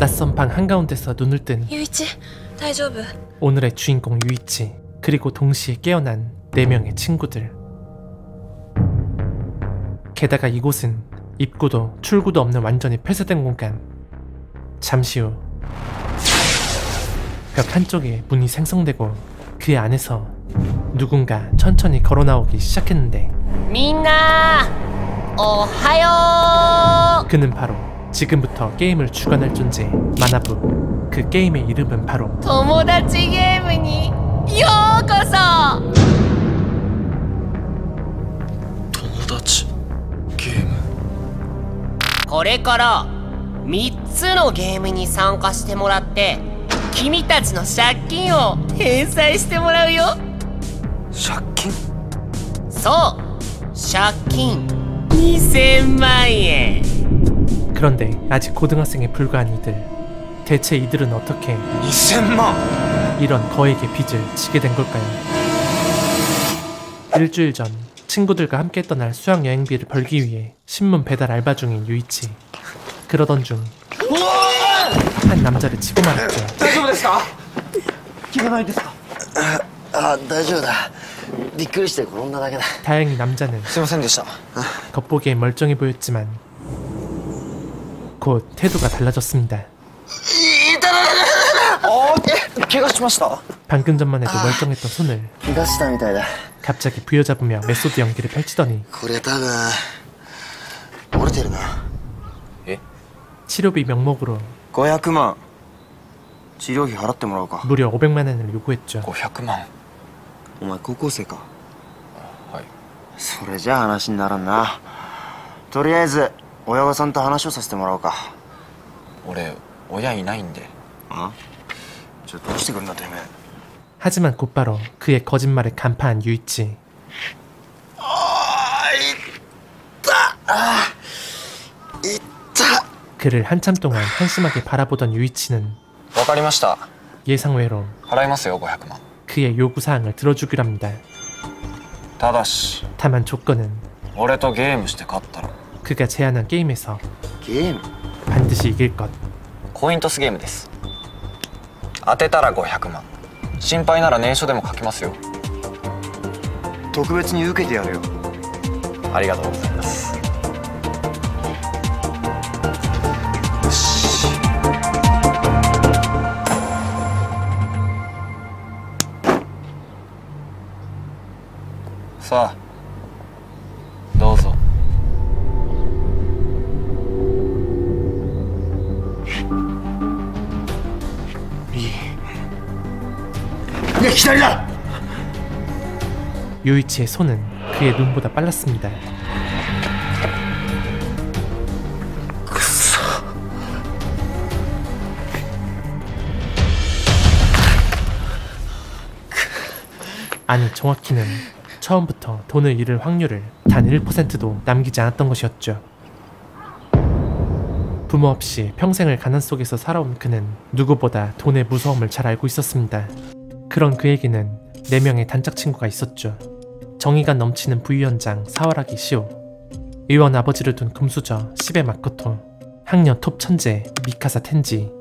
낯선 방 한가운데서 눈을 뜬 유이치, 大丈夫? 오늘의 주인공 유이치, 그리고 동시에 깨어난 4명의 친구들. 게다가 이곳은 입구도 출구도 없는 완전히 폐쇄된 공간. 잠시 후 벽 한쪽에 문이 생성되고 그 안에서 누군가 천천히 걸어나오기 시작했는데, 민나! 오하요! 그는 바로 지금부터 게임을 주관할 존재 마나부. 그 게임의 이름은 바로 友達ゲームにようこそ! 友達ゲーム。これから3つのゲームに参加してもらって、君たちの借金を返済してもらうよ。借金？そう、借金2000万円。 그런데 아직 고등학생에 불과한 이들. 대체 이들은 어떻게 2000万! 이런 거액의 빚을 지게 된 걸까요? 일주일 전 친구들과 함께 떠날 수학여행비를 벌기 위해 신문 배달 알바 중인 유이치. 그러던 중 한 남자를 치고 말았죠. 大丈夫ですか？怪我ないですか？大丈夫だ。びっくりして転んだだけだ。 다행히 남자는 すいませんでした。 겉보기에 멀쩡해 보였지만 곧 태도가 달라졌습니다. 怪我しました？ 방금 전만 해도 멀쩡했던 손을 怪我したみたいだ。 갑자기 부여잡으며 메소드 연기를 펼치더니 これ多分折れてるな。 치료비 명목으로 500万治療費払ってもらおうか。 무려 500만 원을 요구했죠. 500万。お前高校生か？はい。それじゃ話にならんな。とりあえず親御さんと話をさせてもらおうか。俺親いないんで。あ？じゃあどうしてくんだてめえ。 하지만 곧바로 그의 거짓말에 간파한 유이치. 그를 한참 동안 한심하게 바라보던 유이치는 わかりました。 예상외로 払いますよ500万。 그의 요구사항을 들어주기로 합니다. ただし 다만 조건은 俺とゲームして勝ったら 그가 제안한 게임에서 ゲーム？ 반드시 이길 것. コイントスゲームです。当てたら500万。心配なら念書でも書きますよ。特別に受けてやるよ。ありがとうございます。よし。さあどうぞ。기다리라! 유이치의 손은 그의 눈보다 빨랐습니다. 아니 정확히는 처음부터 돈을 잃을 확률을 단 1%도 남기지 않았던 것이었죠. 부모 없이 평생을 가난 속에서 살아온 그는 누구보다 돈의 무서움을 잘 알고 있었습니다. 그런 그에게는 4명의 단짝 친구가 있었죠. 정의가 넘치는 부위원장 사와라기 시오, 의원 아버지를 둔 금수저 시베 마코토, 학년 톱 천재 미카사 텐지,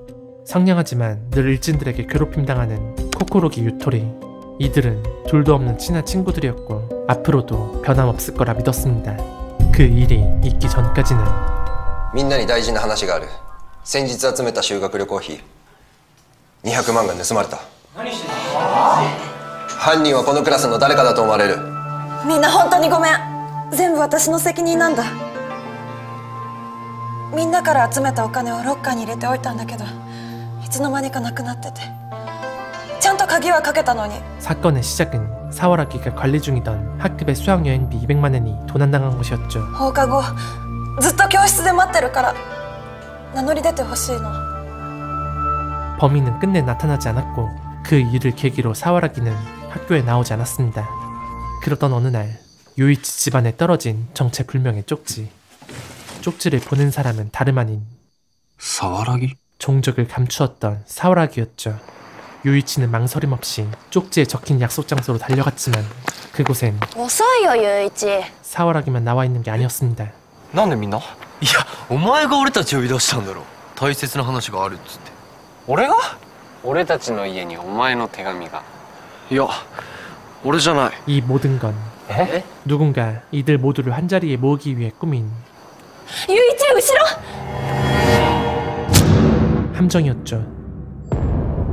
상냥하지만 늘 일진들에게 괴롭힘당하는 코코로기 유토리. 이들은 둘도 없는 친한 친구들이었고 앞으로도 변함없을 거라 믿었습니다. 그 일이 있기 전까지는 みんなに大事な話がある。先日集めた修学旅行費200万が盗まれた。犯人はこのクラスの誰かだと思われる。みんな本当にごめん。全部私の責任なんだ。みんなから集めたお金をロッカーに入れておいたんだけど、いつの間にかなくなってて、ちゃんと鍵はかけたのに。 사건의 시작은 사와라기가 관리 중이던 학급의 수학여행비 200만 원이 도난당한 것이었죠. 放課後ずっと教室で待ってるから名乗り出てほしいの。 범인은 끝내 나타나지 않았고 그 일을 계기로 사와라기는 학교에 나오지 않았습니다. 그러던 어느 날 유이치 집안에 떨어진 정체불명의 쪽지. 쪽지를 보낸 사람은 다름 아닌 사와라기? 종적을 감추었던 사와라기였죠. 유이치는 망설임 없이 쪽지에 적힌 약속 장소로 달려갔지만 그곳엔 遅いよユイチ。 사와라기만 나와 있는 게 아니었습니다. なんでみんな？いや、お前が俺たち呼び出したんだろ。大切な話があるっつって。俺が？俺たちの家にお前の手紙が。いや、俺じゃない。 이 모든 건 에? 누군가 이들 모두를 한자리에 모으기 위해 꾸민 ユイイチ後ろ 함정이었죠.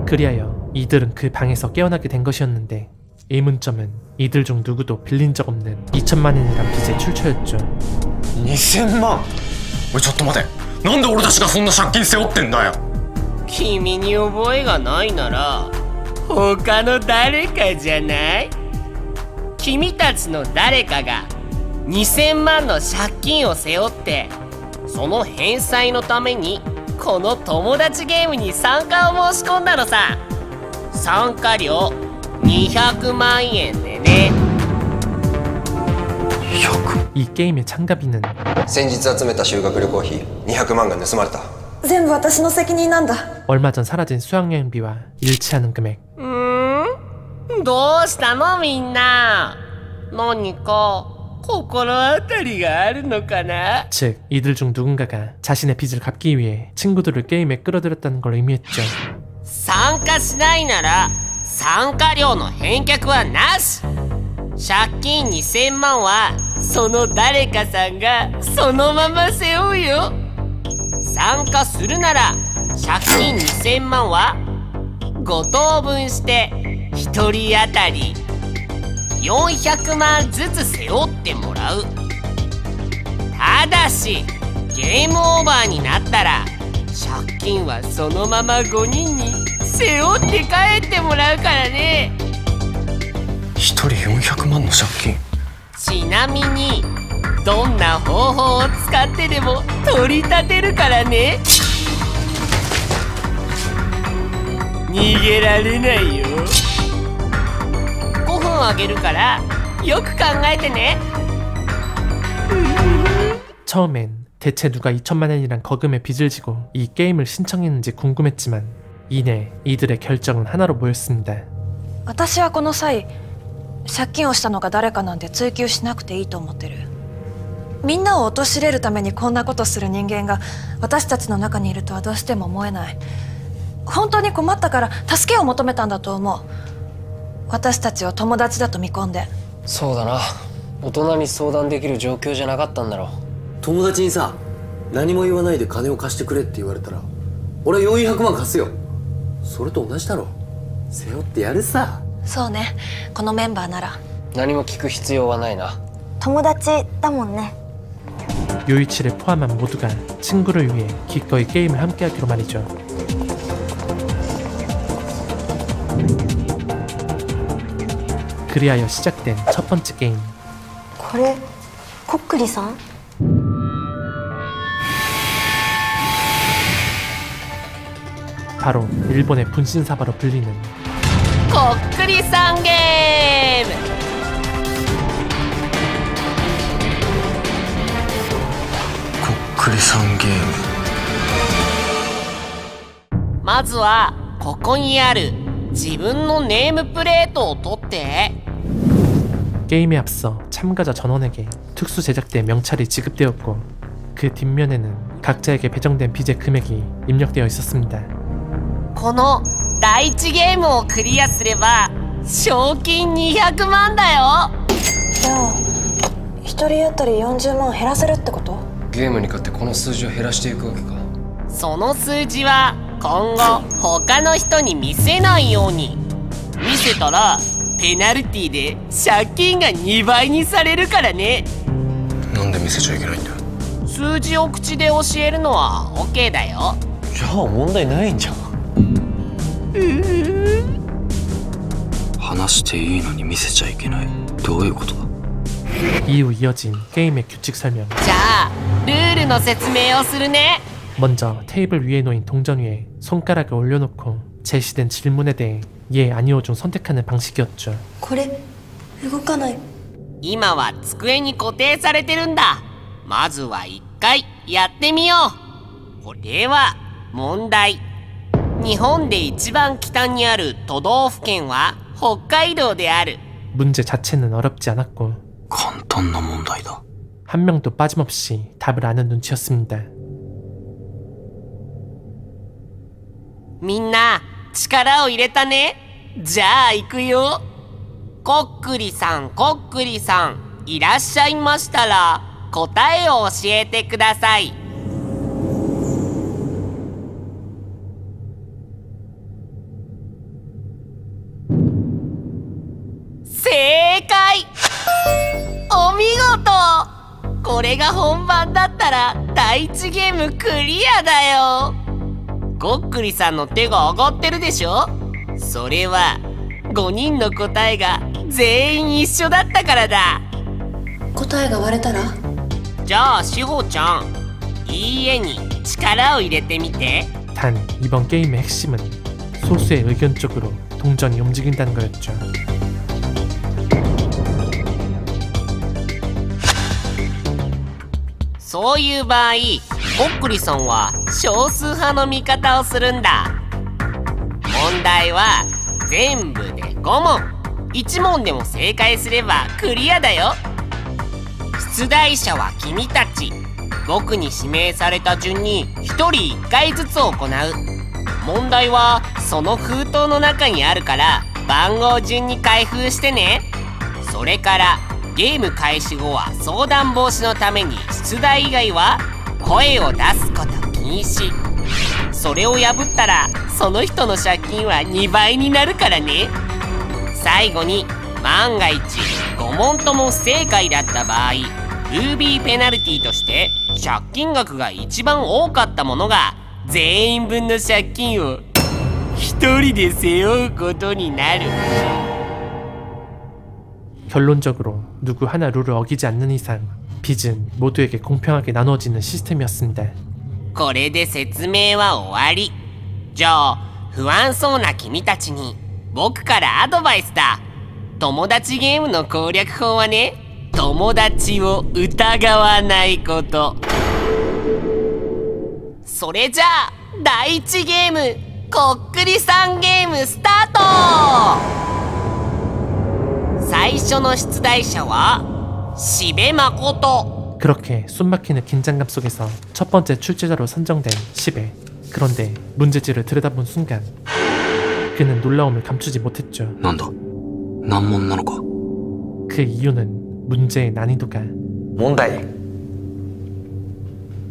그리하여 이들은 그 방에서 깨어나게 된 것이었는데 의문점은 이들 중 누구도 빌린 적 없는 2천만 엔이란 빚의 출처였죠. 2000万？おいちょっと待て、なんで俺たちがそんな借金背負ってんだよ。君に覚えがないなら他の誰かじゃない？君たちの誰かが2000万の借金を背負ってその返済のためにこの友達ゲームに参加を申し込んだのさ。参加料200万円でね。이 게임의 참가비는 先日集めた修学旅行費200万が盗まれた。全部私の責任なんだ。 얼마 전 사라진 수학여행비와 일치하는 금액. どうしたのみんな。何か心当たりがあるのかな。 즉 이들 중 누군가가 자신의 빚을 갚기 위해 친구들을 게임에 끌어들였다는 걸 의미했죠. 参加しないなら参加料の返却はなし。借金2000万はその誰かさんがそのまま背負うよ。参加するなら借金2000万は5等分して1人当たり400万ずつ背負ってもらう。ただしゲームオーバーになったら借金はそのまま5人に背負って帰ってもらうからね。1人400万の借金。ちなみにどんな方法を使ってでも取り立てるからね。逃げられないよ。5分あげるからよく考えてね。 처음엔 대체 누가 2천만 엔이란 거금의 빚을 지고 이 게임을 신청했는지 궁금했지만 이내 이들의 결정은 하나로 모였습니다. 私はこの際借金をしたのが誰かなんて追求しなくていいと思ってる。みんなを陥れるためにこんなことする人間が私たちの中にいるとはどうしても思えない。本当に困ったから助けを求めたんだと思う。私たちを友達だと見込んで。そうだな、大人に相談できる状況じゃなかったんだろう。友達にさ、何も言わないで金を貸してくれって言われたら俺400万貸すよ。それと同じだろ。背負ってやるさ。そうね、このメンバーなら。何も聞く必要はないな。友達だもんね。 요이치를 포함한 모두가 친구를 위해 기꺼이 게임을 함께하기로 말이죠. 그리하여 시작된 첫 번째 게임. これこっくりさん？ 바로 일본의 분신사바로 불리는 こっくりさんゲーム。こっくりさんゲーム。まずはここにある自分のネームプレートを取って。 게임에 앞서 참가자 전원에게 특수 제작대 명찰이 지급되었고 그 뒷면에는 각자에게 배정된 빚의 금액이 입력되어 있었습니다. この第一ゲームをクリアすれば賞金200万だよ。じゃあ1人当たり40万減らせるってこと？ゲームに勝ってこの数字を減らしていくわけか。その数字は今後他の人に見せないように。見せたらペナルティで借金が2倍にされるからね。なんで見せちゃいけないんだよ。数字を口で教えるのは OK だよ。じゃあ問題ないんじゃん。話していいのに見せちゃいけない。どういうことだ。 이후 이어진 게임의 규칙 설명. じゃあルールの説明をするね。 먼저 테이블 위에 놓인 동전 위에 손가락을 올려놓고 제시된 질문에 대해 예 아니오 중 선택하는 방식이었죠. これ動かない。今は机に固定されてるんだ。まずは1回やってみよう。これは問題。日本で一番北にある都道府県は北海道である。 문제 자체는 어렵지 않았고 簡単な問題だ。 한 명도 빠짐없이 답을 아는 눈치였습니다. みんな力を入れたね。じゃあ行くよ。こっくりさん、こっくりさん、いらっしゃいましたら答えを教えてください。正解。お見事。これが本番だったら第一ゲームクリアだよ。こっくりさんの手が上がってるでしょ。それは5人の答えが全員一緒だったからだ。答えが割れたら？じゃあしほちゃん、いいえに力を入れてみて。 단 이번 게임의 핵심은 소수의 의견 쪽으로 동전이 움직인다는 거였죠. そういう場合、こっくりさんは少数派の見方をするんだ。問題は全部で5問。1問でも正解すればクリアだよ。出題者は君たち。僕に指名された順に1人1回ずつ行う。問題はその封筒の中にあるから番号順に開封してね。それからゲーム開始後は相談防止のために出題以外は声を出すこと禁止。それを破ったらその人の借金は2倍になるからね。最後に万が一5問とも不正解だった場合、ルービーペナルティとして借金額が一番多かった者が全員分の借金を1人で背負うことになる。 결론적으로 누구 하나 룰을 어기지 않는 이상 빚은 모두에게 공평하게 나누어지는 시스템이었습니다. これで説明は終わり。じゃあ不安そうな君たちに僕からアドバイスだ。友達ゲームの攻略法はね、友達を疑わないこと。それじゃあ第1ゲームこっくりさんゲームスタート。最初の出題者は시베 마코토. 그렇게 숨막히는 긴장감 속에서 첫 번째 출제자로 선정된 시베. 그런데 문제지를 들여다본 순간 그는 놀라움을 감추지 못했죠. 난다. 난몬なのか? 그 이유는 문제의 난이도가 問題。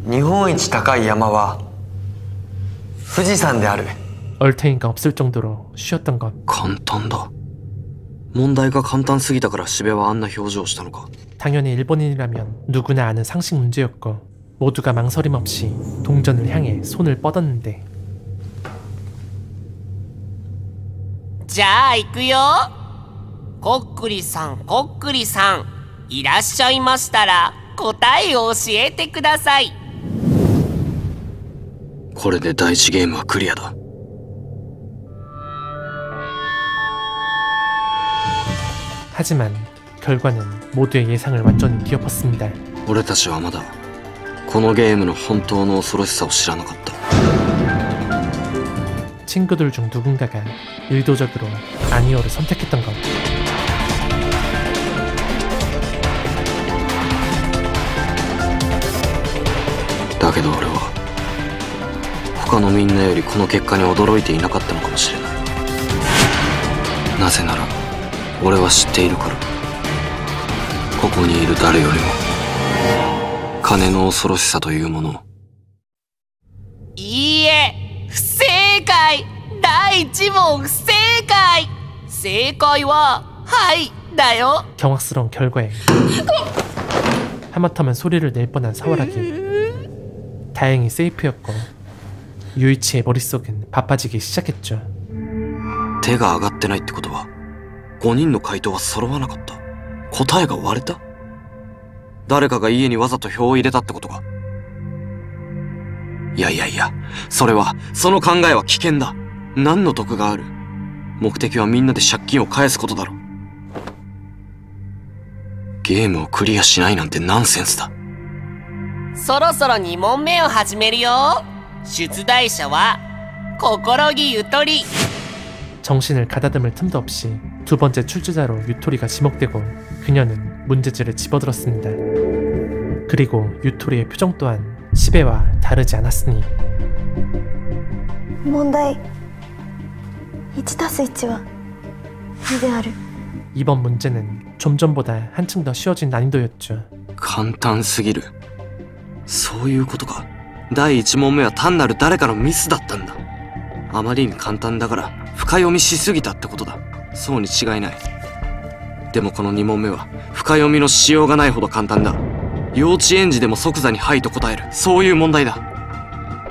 日本一高い山は富士山である。 얼탱이가 없을 정도로 쉬웠던 것. 簡単だ。問題が簡単すぎたからシベはあんな表情をしたのか? 당연히 일본인이라면 누구나 아는 상식 문제였고 모두가 망설임 없이 동전을 향해 손을 뻗었는데. じゃあ行くよ。こっくりさん、こっくりさん、いらっしゃいましたら答えを教えてください。これで第一ゲームはクリアだ。 하지만 결과는 모두의 예상을 완전히 뒤엎었습니다. 俺たちはまだこのゲームの本当の恐ろしさを知らなかった。 친구들 중 누군가가 의도적으로 아니오를 선택했던 것. だけど俺は他のみんなよりこの結果に驚いていなかったのかもしれない。なぜなら 俺は知っているから。ここにいる誰よりも金の恐ろしさというものを。いいえ、不正解。第1問不正解。正解ははいだよ。 경악스러운 결과에 하마터면 소리를 낼 뻔한 사와라기. 다행히 세이프였고 유이치의 머릿속은 바빠지기 시작했죠. 手が上がってないってことは 5人の回答は揃わなかった。答えが割れた。誰かが家にわざと票を入れたってことか。いやいやいや、それはその考えは危険だ。何の得がある。目的はみんなで借金を返すことだろ。ゲームをクリアしないなんてナンセンスだ。そろそろ2問目を始めるよ。出題者は心木ゆとり。 정신을 가다듬을 틈도 없이 두 번째 출제자로 유토리가 지목되고 그녀는 문제지를 집어들었습니다. 그리고 유토리의 표정 또한 시베와 다르지 않았으니. 問題 1+1は2である。 이번 문제는 좀 전보다 한층 더 쉬워진 난이도였죠. 簡単すぎる。そういうことか。第1問目は単なる誰かのミスだったんだ。あまりに簡単だから深読みしすぎたってことだ。そうに違いない。でもこの2問目は深読みのしようがないほど簡単だ。幼稚園児でも即座にはいと答える、そういう問題だ。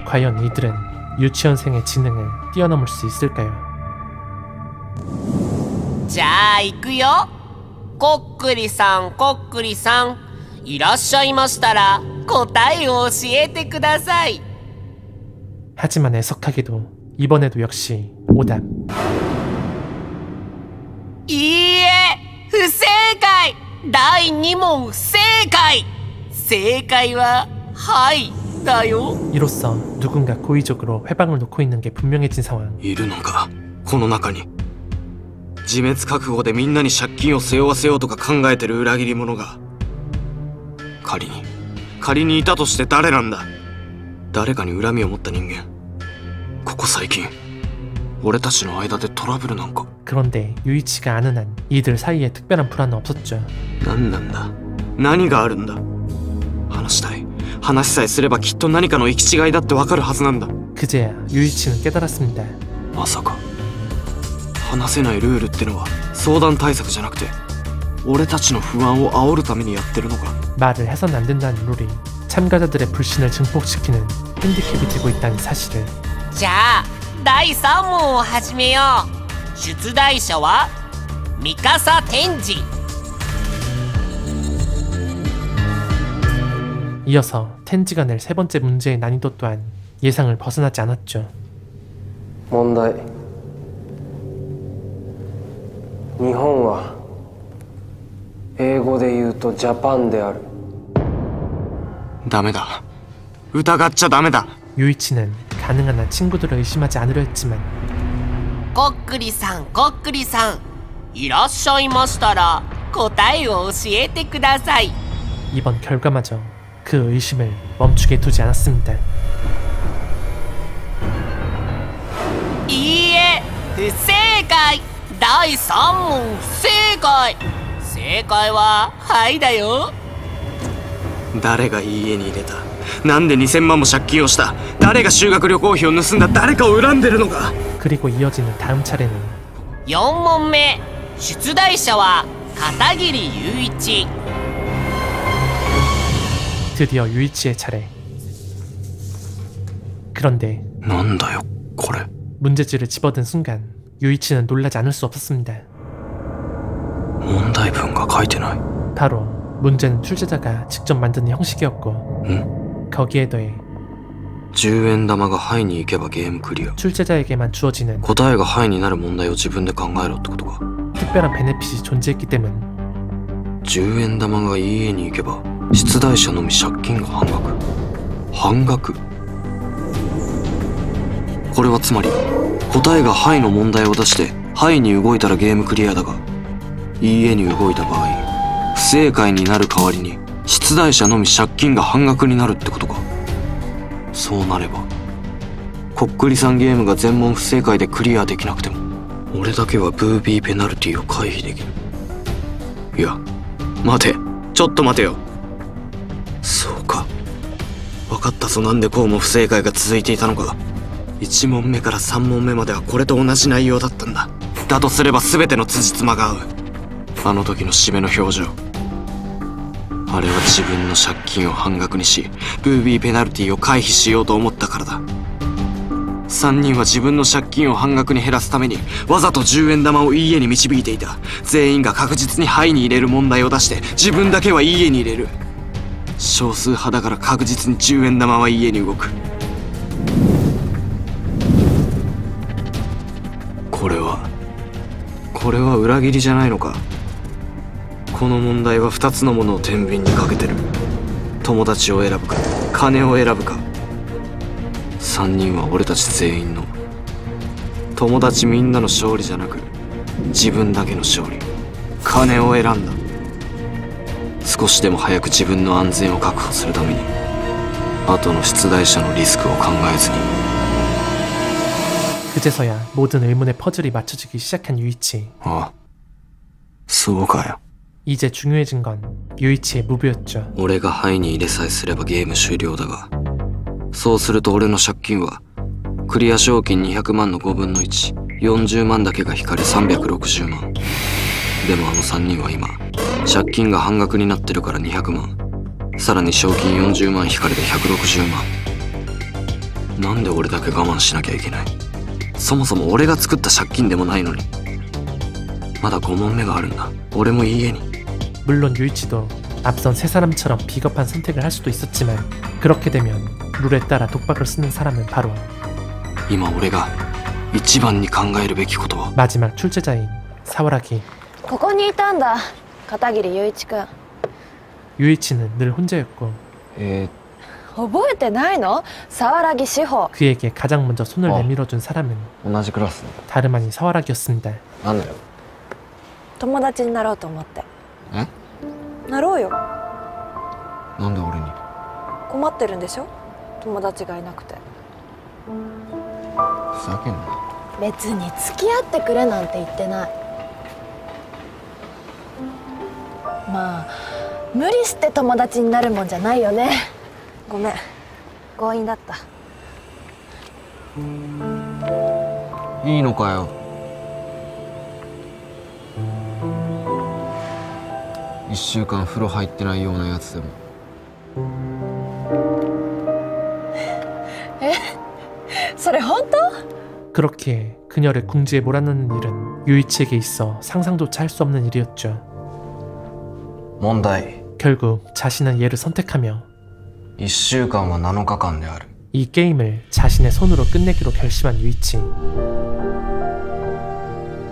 과연 이들은 유치원생의 지능을 뛰어넘을 수 있을까요? じゃあ行くよ。こっくりさん、こっくりさん、いらっしゃいましたら答えを教えてください。 하지만 애석하게도 이번에도 역시 오답. いいえ、不正解。第2問不正解。正解ははいだよ。 이로써 누군가 고의적으로 회방을 놓고 있는 게 분명해진 상황. いるのか、この中に。自滅覚悟でみんなに借金を背負わせようとか考えてる裏切り者が。仮にいたとして誰なんだ。誰かに恨みを持った人間。ここ最近俺たちの間でトラブルなんか。 그런데 유이치가 아는 한 이들 사이에 특별한 불안은 없었죠. 何なんだ、何があるんだ。話さえすればきっと何かの行き違いだってわかるはずなんだ。 그제야 유이치는 깨달았습니다. まさか話せないルールってのは相談対策じゃなくて俺たちの不安を煽るためにやってるのか。 말을 해서는 안 된다는 룰이 참가자들의 불신을 증폭시키는 핸디캡이 되고 있다는 사실을. じゃあ第3問を始めよう。出題者は三笠天智。 이어서 텐지가 낼 세 번째 문제의 난이도 또한 예상을 벗어나지 않았죠. 問題。日本は英語で言うとジャパンである。ダメだ、疑っちゃダメだ。 유이치는 가능한 한 친구들을 의심하지 않으려 했지만 こっくりさん、こっくりさん、いらっしゃいましたら答えを教えてください。 이번 결과마저 그 의심을 멈추게 두지 않았습니다. いいえ、不正解。第3問不正解。正解ははいだよ。誰がいい家に入れた。なんで2000万も借金をした。誰が修学旅行費を盗んだ。誰かを恨んでるのか。 그리고 이어지는 다음 차례는 4問目。出題者は片桐雄一。 드디어 유이치의 차례. 그런데 なんだよこれ。 문제지를 집어든 순간 유이치는 놀라지 않을 수 없었습니다. 問題文が書いてない。 바로 문제는 출제자가 직접 만든 형식이었고 거기에 더해 10円玉がハイに行けばゲームクリア。 출제자에게만 주어지는 答えがハイになる問題を自分で考えろってことか。 특별한 베네핏이 존재했기 때문 10円玉がいい家に行けば出題者のみ借金が半額。これはつまり答えがハイの問題を出してハイに動いたらゲームクリアだがいいえに動いた場合不正解になる代わりに出題者のみ借金が半額になるってことか。そうなればこっくりさんゲームが全問不正解でクリアできなくても俺だけはブービーペナルティを回避できる。いや待て、ちょっと待てよ。そうか、分かったぞ。なんでこうも不正解が続いていたのか。1問目から3問目まではこれと同じ内容だったんだ。だとすれば全ての辻褄が合う。あの時の締めの表情、あれは自分の借金を半額にしブービーペナルティを回避しようと思ったからだ。3人は自分の借金を半額に減らすためにわざと10円玉をいいえに導いていた。全員が確実にハイに入れる問題を出して自分だけはいいえに入れる。少数派だから確実に10円玉はいいえに動く。これは裏切りじゃないのか。この問題は2つのものを天秤にかけてる。友達を選ぶか金を選ぶか。3人は俺たち全員の友達みんなの勝利じゃなく自分だけの勝利、金を選んだ。少しでも早く自分の安全を確保するために後の出題者のリスクを考えずに。 그제서야 모든 의문의 퍼즐이 맞춰지기 시작한 유이치.そうかよ。 이제 중요해진 건 유이치의 무브였죠. 俺が範囲に入れさえすればゲーム終了だが、そうすると俺の借金はクリア賞金200万の5分の1、40万だけが引かれ360万。でもあの3人は今借金が半額になってるから200万、さらに賞金40万引かれて160万。なんで俺だけ我慢しなきゃいけない。そもそも俺が作った借金でもないのに。まだ5問目があるんだ。俺もいい家に。 물론 유이치도 앞선 세 사람처럼 비겁한 선택을 할 수도 있었지만, 그렇게 되면 룰에 따라 독박을 쓰는 사람은 바로 今俺が一番に考えるべきことは 마지막 출제자인 사와라기. ここにいたんだ、片桐雄一君。 유이치는 늘 혼자였고 覚えてないの？沢良志保。 그에게 가장 먼저 손을 내밀어준 사람은 同じクラス。 다름 아닌 사와라기였습니다. なんだよ。友達になろうと思って。え？なろうよ。なんで俺に？困ってるんでしょ？友達がいなくて。ふざけんな。別に付き合ってくれなんて言ってない。まあ無理して友達になるもんじゃないよね。ごめん、強引だった。いいのかよ。1週間風呂入ってないようなやつでも。 それ本当？ 그렇게 그녀를 궁지에 몰아넣는 일은 유이치에게 있어 상상조차 할 수 없는 일이었죠. 問題。 결국 자신은 얘를 선택하며 1週間は7日間である。 이 게임을 자신의 손으로 끝내기로 결심한 유이치.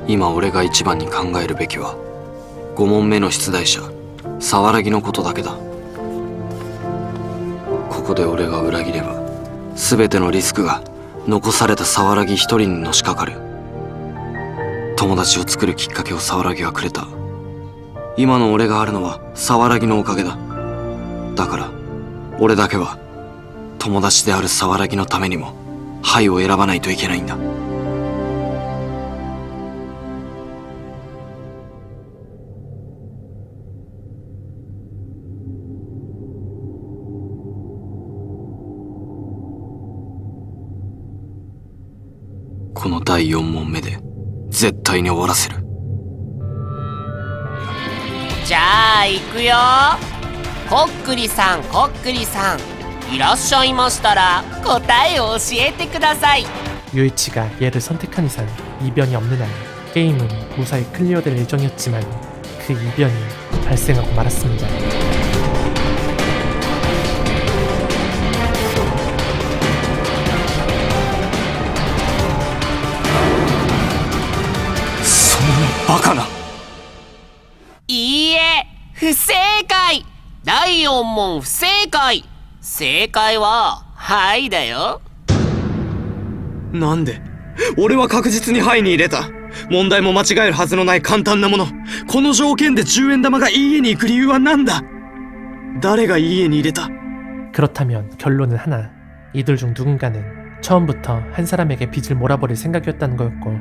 今俺が一番に考えるべきは5問目の出題者沢良のことだけだ。ここで俺が裏切れば全てのリスクが残された沢良一人にのしかかる。友達を作るきっかけを沢良はくれた。今の俺があるのは沢良のおかげだ。だから俺だけは友達である沢良のためにも牌を選ばないといけないんだ。この第4問目で絶対に終わらせる。じゃあ行くよ。こっくりさん、こっくりさん、いらっしゃいましたら答えを教えてください。 유이치가 얘를 선택한 이상 이변이 없는 한 게임은 무사히 클리어될 예정이었지만 그 이변이 발생하고 말았습니다. 바카나. いいえ、不正解。第4問不正解。正解ははいだよ。なんで？俺は確実にはいに入れた。問題も間違えるはずのない簡単なもの。この条件で10円玉がいい家に行く理由は何だ？誰がいい家に入れた？ 그렇다면 결론은 하나. 이들 중 누군가는 처음부터 한 사람에게 빚을 몰아버릴 생각이었다는 거였고,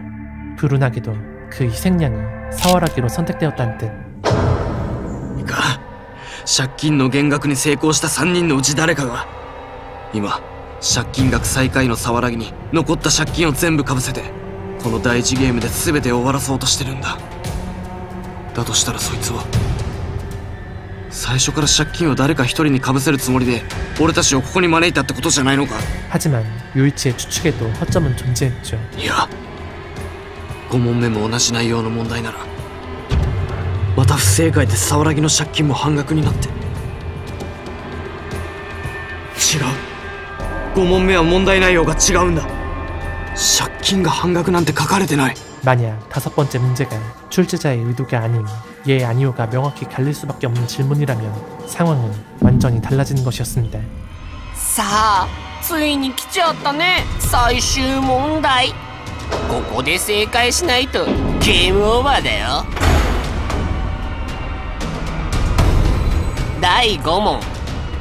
불운하게도 그 희생양이 사와라기로 선택되었다는 뜻. 借金の減額に成功した3人のうち誰かが今借金額最下位の沢良に残った借金を全部かぶせてこの第1ゲームで全てを終わらそうとしてるんだ。だとしたらそいつは最初から借金を誰か一人にかぶせるつもりで俺たちをここに招いたってことじゃないのか。 하지만 유이치의 추측에도 허점은 존재했죠. いや5問目も同じ内容の問題ならまた不正解で沢良の借金も半額になって。違う、5問目は問題内容が違うんだ。借金が半額なんて書かれてない。 만약 5번째 문제가 출제자의 의도가 아닌 예 아니오가 명확히 갈릴 수밖에 없는 질문이라면 상황은 완전히 달라지는 것이었습니다. さあ、ついに来ちゃったね、最終問題。ここで正解しないとゲームオーバーだよ。第5問、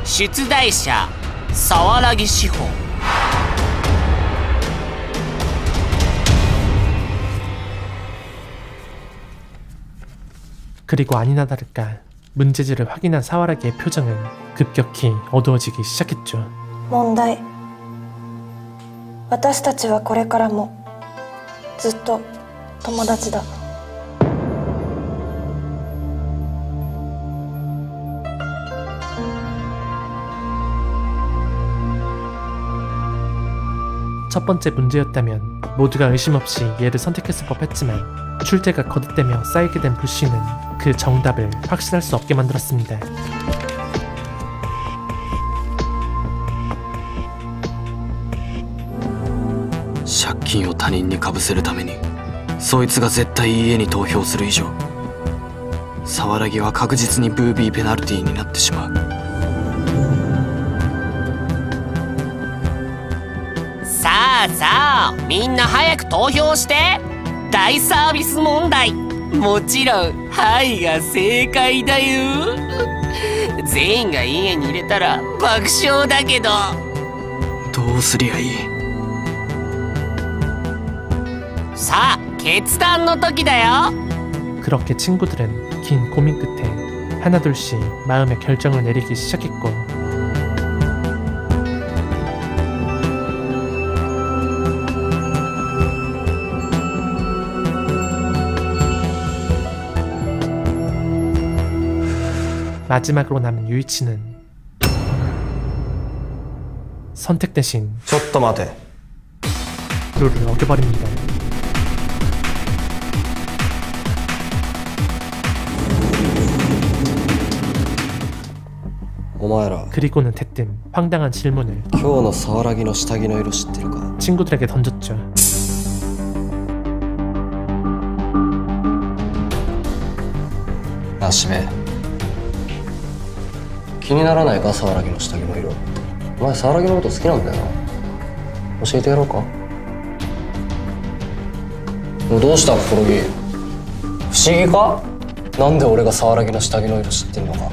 出題者沢良志保。 그리고 아니나 다를까 문제지를 확인한 사와라기의 표정은 급격히 어두워지기 시작했죠. 問題。私たちはこれからもずっと友達だ。 첫 번째 문제였다면 모두가 의심 없이 얘를 선택했을 법했지만 출제가 거듭되며 쌓이게 된 불씨는 그 정답을 확신할 수 없게 만들었습니다.借金を他人にかぶせるためにそいつが絶対家に投票する以上沢良は確実にブービーペナルティになってしまう。さあさあ、みんな早く投票して。大サービス問題。もちろんはいが正解だよ。全員が家に入れたら爆笑だけど。どうすりゃいい。さあ決断の時だよ。 그렇게 친구들은 긴 고민 끝에 하나둘씩 마음의 결정을 내리기 시작했고 마지막으로 남은 유이치는 선택 대신 ちょっと待て。 룰을 어겨버립니다. 그리고는 대뜸 황당한 질문을 今日の沢良の下着の色知ってるか? 친구들에게 던졌죠. 나しべ。気にならないか沢良の下着の色。お前沢良のこと好きなんだよな。教えてやろうか。もうどうした心木。不思議か？なんで俺が沢良の下着の色知ってるのか。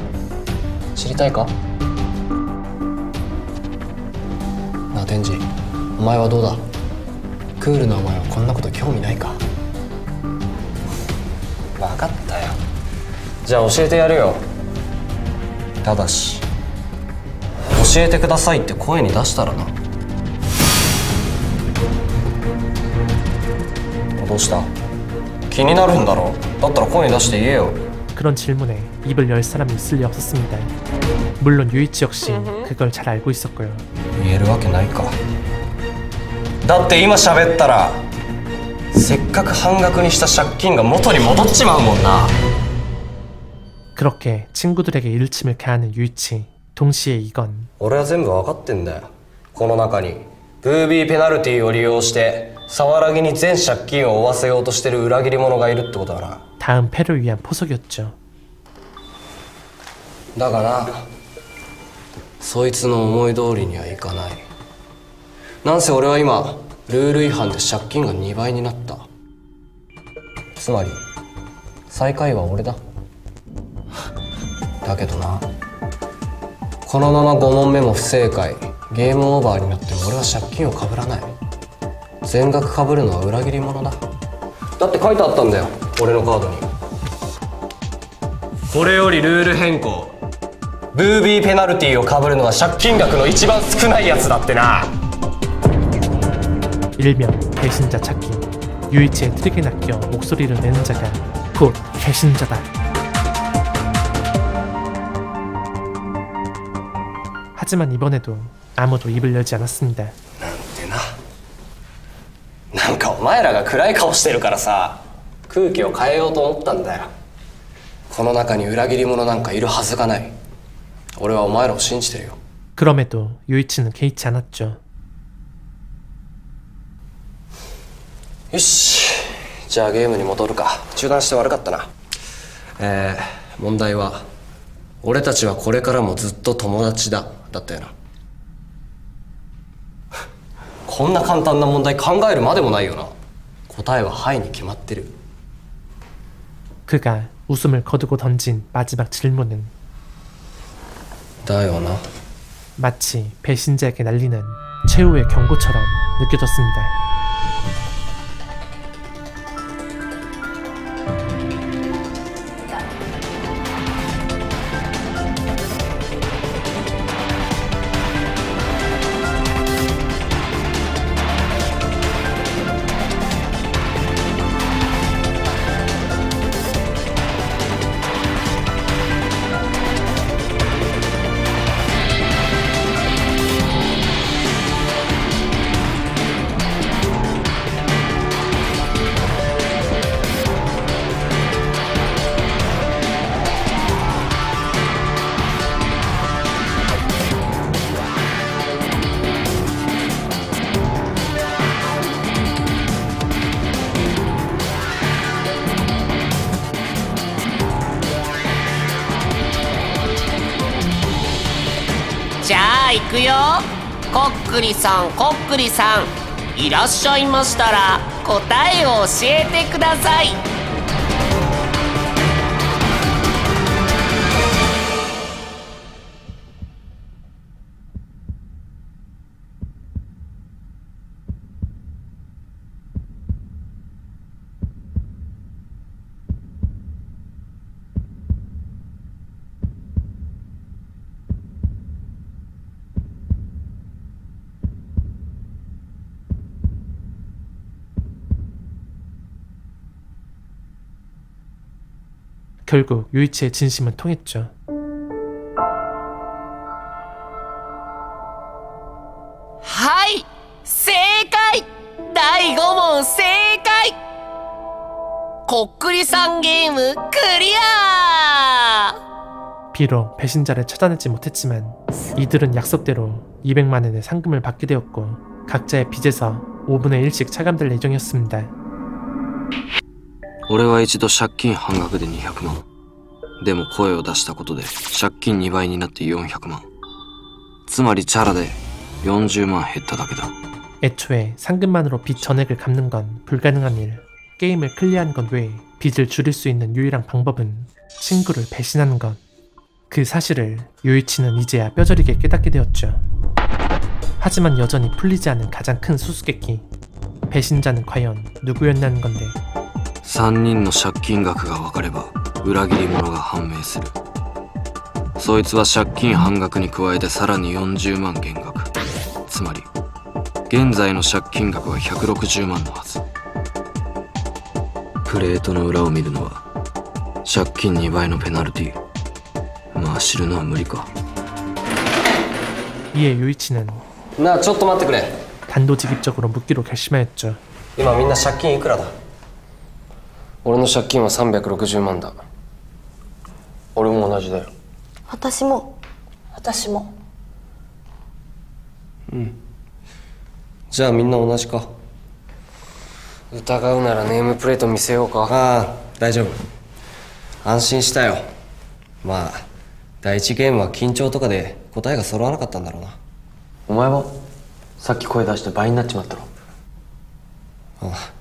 知りたいか？なあ天智、お前はどうだ？クールなお前はこんなこと興味ないか？分かったよ。じゃあ教えてやるよ。ただし教えてくださいって声に出したらな。どうした？気になるんだろ？だったら声に出して言えよ。 그런 질문에 입을 열 사람이 있을 리 없었습니다. 물론 유이치 역시 그걸 잘 알고 있었고요. 言えるわけないか。だって今喋ったらせっかく半額にした借金が元に戻っちまうもんな。 그렇게 친구들에게 일침을 가하는 유이치. 동시에 이건 俺は全部分かってんだよ。この中にブービーペナルティを利用して沢良に全借金を負わせようとしてる裏切り者がいるってことだな。 다음 패를 위한 포석이었죠. だがな、そいつの思い通りにはいかない。なんせ俺は今ルール違反で借金が2倍になった。つまり最下位は俺だ。だけどな、このまま5問目も不正解、ゲームオーバーになっても俺は借金をかぶらない。全額かぶるのは裏切り者だ。だって書いてあったんだよ、俺のカードに。これよりルール変更、ブービーペナルティをかぶるのは借金額の一番少ないやつだってな。 일명 배신자 찾기. 유이치의 트릭에 낚여 목소리를 내는 자가 곧 배신자다. 하지만 이번에도 아무도 입을 열지 않았습니다. なんかお前らが暗い顔してるからさ、空気を変えようと思ったんだよ。この中に裏切り者なんかいるはずがない。俺はお前らを信じてるよ。 그럼에도 유이치는 개의치 않았죠. よし、じゃあゲームに戻るか。中断して悪かったな。問題は俺たちはこれからもずっと友達だだったよな。こんな簡単な問題考えるまでもないよな。答えははいに決まってる。 그가 웃음을 거두고 던진 마지막 질문은 だよな。 마치 배신자에게 날리는 최후의 경고처럼 느껴졌습니다. くよ。こっくりさん、こっくりさん、いらっしゃいましたら答えを教えてください。결국 유이치의 진심은 통했죠. 하이! 正解!第5問正解! こっくりさんゲームクリア! 비록 배신자를 찾아내지 못했지만 이들은 약속대로 200만 원의 상금을 받게 되었고 각자의 빚에서 5분의 1씩 차감될 예정이었습니다. 俺は一度借金半額で200万。でも声を出したことで借金2倍になって400万。つまりチャラで40万減っただけだ。 애초에 상금만으로 빚 전액을 갚는 건 불가능한 일. 게임을 클리어하는 것 외에 빚을 줄일 수 있는 유일한 방법은 친구를 배신하는 것. 그 사실을 요이치는 이제야 뼈저리게 깨닫게 되었죠. 하지만 여전히 풀리지 않은 가장 큰 수수께끼. 배신자는 과연 누구였냐는 건데. 3人の借金額が分かれば裏切り者が判明する。そいつは借金半額に加えてさらに40万減額。つまり現在の借金額は160万のはず。プレートの裏を見るのは借金2倍のペナルティ。まあ知るのは無理か。 이에 요이치는 なあちょっと待ってくれ。 단도직입적으로 묻기로 결심하였죠. 今みんな借金いくらだ？俺の借金は360万だ。俺も同じだよ。私も。うん。じゃあみんな同じか。疑うならネームプレート見せようか。ああ、大丈夫。安心したよ。まあ第一ゲームは緊張とかで答えが揃わなかったんだろうな。お前はさっき声出して倍になっちまったろ。ああ、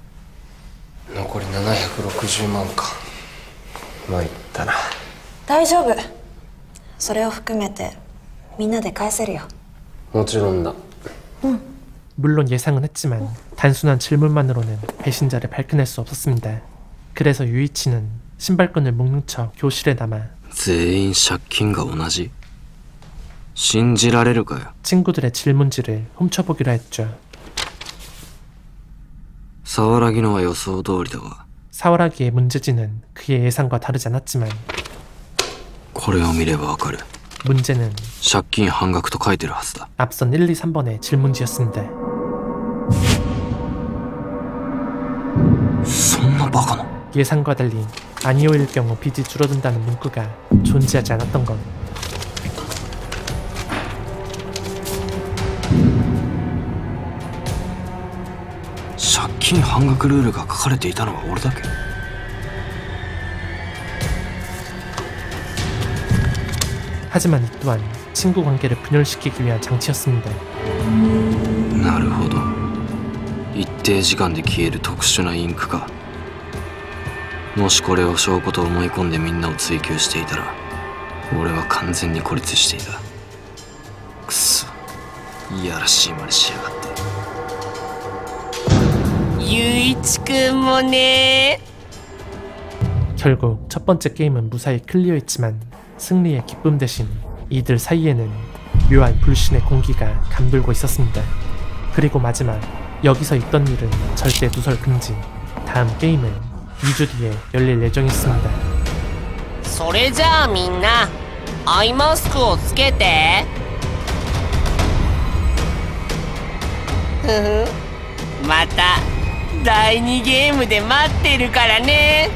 残り760万か。参ったな。大丈夫。それを含めてみんなで返せるよ。もちろんだ。 물론 예상은 했지만 단순한 질문만으로는 배신자를 밝혀낼 수 없었습니다. 그래서 유이치는 신발끈을 묶는 척 교실에 남아 全員借金が同じ。信じられるかよ。 친구들의 질문지를 훔쳐보기로 했죠. 沢良のは予想通りだわ。 사월하기의 문제지는 그의 예상과 다르지 않았지만 これを見ればわかる。 문제는 借金半額と書いてるはずだ。 앞선 1, 2, 3번의 질문지였습니다. そんなバカな。 예상과 달리 아니오일 경우 빚이 줄어든다는 문구가 존재하지 않았던 것.借金半額ルールが書かれていたのは俺だけ。 하지만 이 또한 친구 관계를 분열시키기 위한 장치였습니다. なるほど。一定時間で消える特殊なインクか。もしこれを証拠と思い込んでみんなを追求していたら俺は完全に孤立していた。くそ、いやらしい真似しやがって。 유이치君もね。 결국 첫 번째 게임은 무사히 클리어했지만 승리의 기쁨 대신 이들 사이에는 묘한 불신의 공기가 감돌고 있었습니다. 그리고 마지막, 여기서 있던 일은 절대 누설 금지. 다음 게임은 2주 뒤에 열릴 예정이었습니다. それじゃあみんなアイマスクをつけて。ふふ、また第2ゲームで待ってるからね。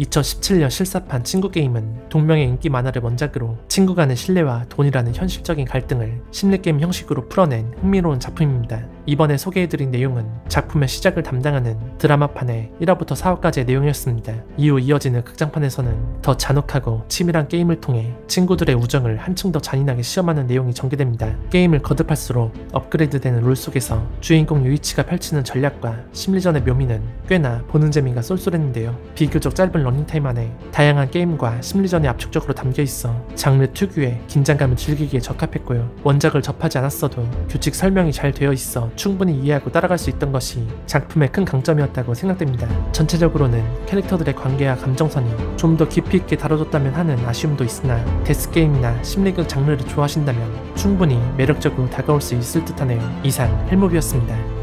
2017년 실사판 친구 게임은 동명의 인기 만화를 원작으로 친구 간의 신뢰와 돈이라는 현실적인 갈등을 심리게임 형식으로 풀어낸 흥미로운 작품입니다. 이번에 소개해드린 내용은 작품의 시작을 담당하는 드라마판의 1화부터 4화까지의 내용이었습니다. 이후 이어지는 극장판에서는 더 잔혹하고 치밀한 게임을 통해 친구들의 우정을 한층 더 잔인하게 시험하는 내용이 전개됩니다. 게임을 거듭할수록 업그레이드되는 룰 속에서 주인공 유이치가 펼치는 전략과 심리전의 묘미는 꽤나 보는 재미가 쏠쏠했는데요. 비교적 짧은 러닝타임 안에 다양한 게임과 심리전이 압축적으로 담겨있어 장르 특유의 긴장감을 즐기기에 적합했고요. 원작을 접하지 않았어도 규칙 설명이 잘 되어 있어 충분히 이해하고 따라갈 수 있던 것이 작품의 큰 강점이었다고 생각됩니다. 전체적으로는 캐릭터들의 관계와 감정선이 좀 더 깊이 있게 다뤄졌다면 하는 아쉬움도 있으나 데스게임이나 심리극 장르를 좋아하신다면 충분히 매력적으로 다가올 수 있을 듯하네요. 이상 헬무비였습니다.